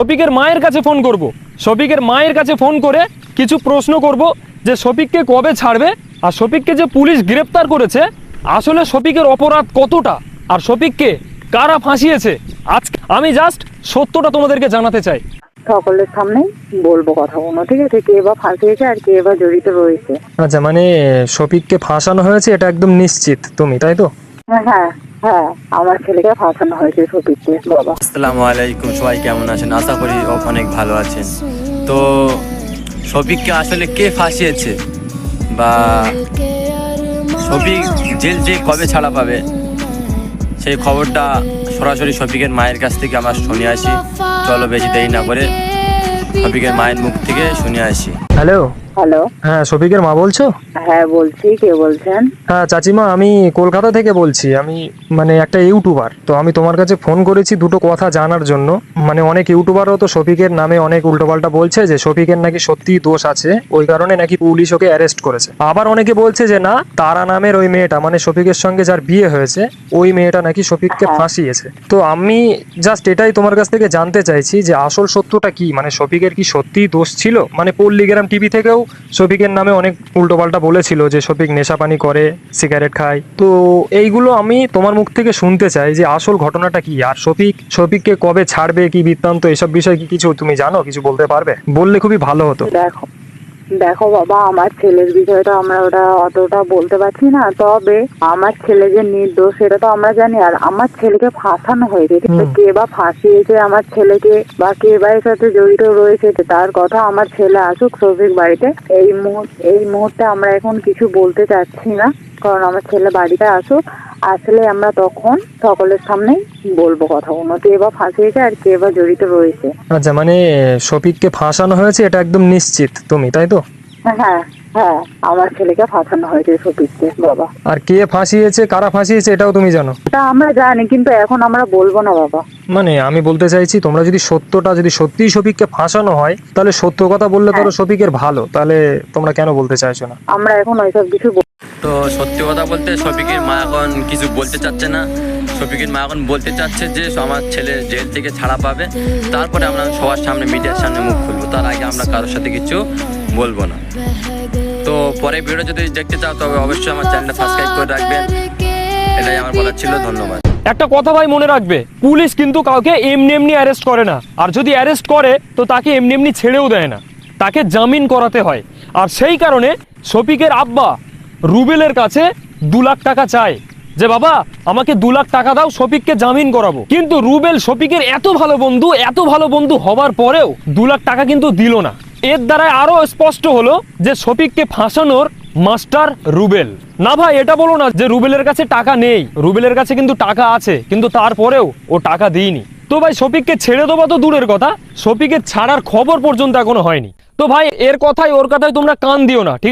শফিকের মায়ের কাছে ফোন করব। শফিকের মায়ের কাছে ফোন করে কিছু প্রশ্ন করব যে শফিককে কবে ছাড়বে, আর শফিককে যে পুলিশ গ্রেপ্তার করেছে আসলে শফিকের অপরাধ কতটা, আর শফিককে কারা ফাঁসিয়েছে। আজকে আমি জাস্ট সত্যটা তোমাদেরকে জানাতে চাই। সকলের সামনেই বলবো কথাগুলো, ঠিক আছে? কে বা ফাঁসিয়েছে আর কে বা জড়িত রয়েছে। আচ্ছা, মানে শফিককে ফাঁসানো হয়েছে এটা একদম নিশ্চিত তুমি, তাই তো? হ্যাঁ হ্যাঁ, আমার ছেলেকে ফাঁসানো হয়েছে শফিককে। বাবা, আসসালামু আলাইকুম, সবাই কেমন আছেন? আশা করি অনেক ভালো আছেন। তো শফিককে আসলে কে ফাঁসিয়েছে বা শফিক জেল যে কবে ছাড়া পাবে সেই খবরটা সরাসরি শফিকের মায়ের কাছ থেকে আমরা শুনে আসি। চলো বেশি দেরি না করে শফিকের মায়ের মুখ থেকে শুনে আসি। Hello, hello. হ্যাঁ শফিকের মা বলছো? হ্যাঁ বলছি, কে বলছেন? হ্যাঁ চাচিমা, আমি কলকাতা থেকে বলছি। আমি মানে একটা ইউটিউবার, তো আমি তোমার কাছে ফোন করেছি দুটো কথা জানার জন্য। মানে অনেক ইউটিউবারও তো শফিকের নামে অনেক উল্টোপাল্টা বলছে যে শফিকের নাকি সত্যি দোষ আছে, ওই কারণে নাকি পুলিশ ওকে অ্যারেস্ট করেছে। আবার অনেকে বলছে যে না, তারা নামের ওই মেয়েটা, মানে শফিকের সঙ্গে যার বিয়ে হয়েছে ওই মেয়েটা নাকি শফিককে ফাঁসিয়েছে। তো আমি জাস্ট এটাই তোমার কাছ থেকে জানতে চাইছি যে আসল সত্যটা কি, মানে শফিকের কি সত্যি দোষ ছিল? মানে পল্লীগ্রাম টিভি থেকেও শফিকের নামে অনেক উল্টোপাল্টা বলেছিল যে শফিক নেশাপানি করে, সিগারেট খায়। তো এইগুলো আমি তোমার মুখ থেকে শুনতে চাই যে আসল ঘটনাটা কি, আর শফিককে কবে ছাড়বে, কি বৃত্তান্ত, এসব বিষয়ে কি কিছু তুমি জানো? কিছু বলতে পারবে? বললে খুবই ভালো হতো। দেখো দেখো বাবা, আমার ছেলের বিষয়টা আমরা ওটা অতটা বলতে পারছি না, তবে আমার ছেলে যে নির্দোষ সেটা তো আমরা জানি। আর আমার ছেলেকে ফাঁসানো হয়েছে, কিন্তু কে বা ফাঁসিয়েছে আমার ছেলেকে বা কে বা এর সাথে জড়িত রয়েছে তার কথা আমার ছেলে আসুক শফিক বাড়িতে। এই মুহূর্তে আমরা এখন কিছু বলতে চাচ্ছি না, কারণ আমার ছেলে বাড়িতে আসুক, আসলে আমরা তখন সকলের সামনেই বলবো কথাগুলো, কে বা ফাঁসিয়েছে আর কে বা জড়িত রয়েছে। আচ্ছা, মানে শফিককে ফাঁসানো হয়েছে এটা একদম নিশ্চিত তুমি, তাই তো? হ্যাঁ হ্যাঁ, আমার ছেলেকে ফাঁসানো হয়েছে শফিককে। বাবা, আর কে ফাঁসিয়েছে, কারা ফাঁসিয়েছে এটাও তুমি জানো? তা আমরা জানি, কিন্তু এখন আমরা বলবো না বাবা। মানে আমি বলতে চাইছি, তোমরা যদি সত্যিই শফিককে ফাঁসানো হয়, তাহলে সত্য কথা বললে তো শফিকের ভালো, তাহলে তোমরা কেন বলতে চাইছো না? আমরা এখন ওইসব কিছু তো সত্যি কথা বলতে শফিকের মা এখন কিছু বলতে চাচ্ছে না। শফিকের মা এখন বলতে চাচ্ছে যে আমার ছেলে জেল থেকে ছাড়া পাবে, তারপরে আমরা সবার সামনে, মিডিয়ার সামনে মুখ খুলবো। তার আগে আমরা কারোর সাথে কিছু বলবো না। তো পরে ভিডিও যদি দেখতে চাও তবে অবশ্যই আমার চ্যানেলটা সাবস্ক্রাইব করে রাখবেন। এটাই আমার বলার ছিল। ধন্যবাদ। একটা কথা ভাই মনে রাখবে, পুলিশ কিন্তু কাউকে এমনি এমনি অ্যারেস্ট করে না, আর যদি অ্যারেস্ট করে তো তাকে এমনি এমনি ছেড়েও দেয় না, তাকে জামিন করাতে হয়। আর সেই কারণে শফিকের আব্বা রুবেলের কাছে 2 লাখ টাকা চায় যে বাবা আমাকে 2 লাখ টাকা দাও, শফিককে জামিন করাবো। কিন্তু রুবেল শফিকের এত ভালো বন্ধু হবার পরেও 2 লাখ টাকা কিন্তু দিল না। এর দ্বারা আরো স্পষ্ট হলো যে শফিককে ফাঁসানোর মাস্টার রুবেল। না ভাই, এটা বলো না যে রুবেলের কাছে টাকা নেই, রুবেলের কাছে কিন্তু টাকা আছে, কিন্তু তারপরেও ও টাকা দিইনি। তো ভাই শফিককে ছেড়ে দেবো তো দূরের কথা, শফিকের ছাড়ার খবর পর্যন্ত এখনো হয়নি। তো ভাই এর কথায় ওর কথায় তোমরা কান দিও না, ঠিক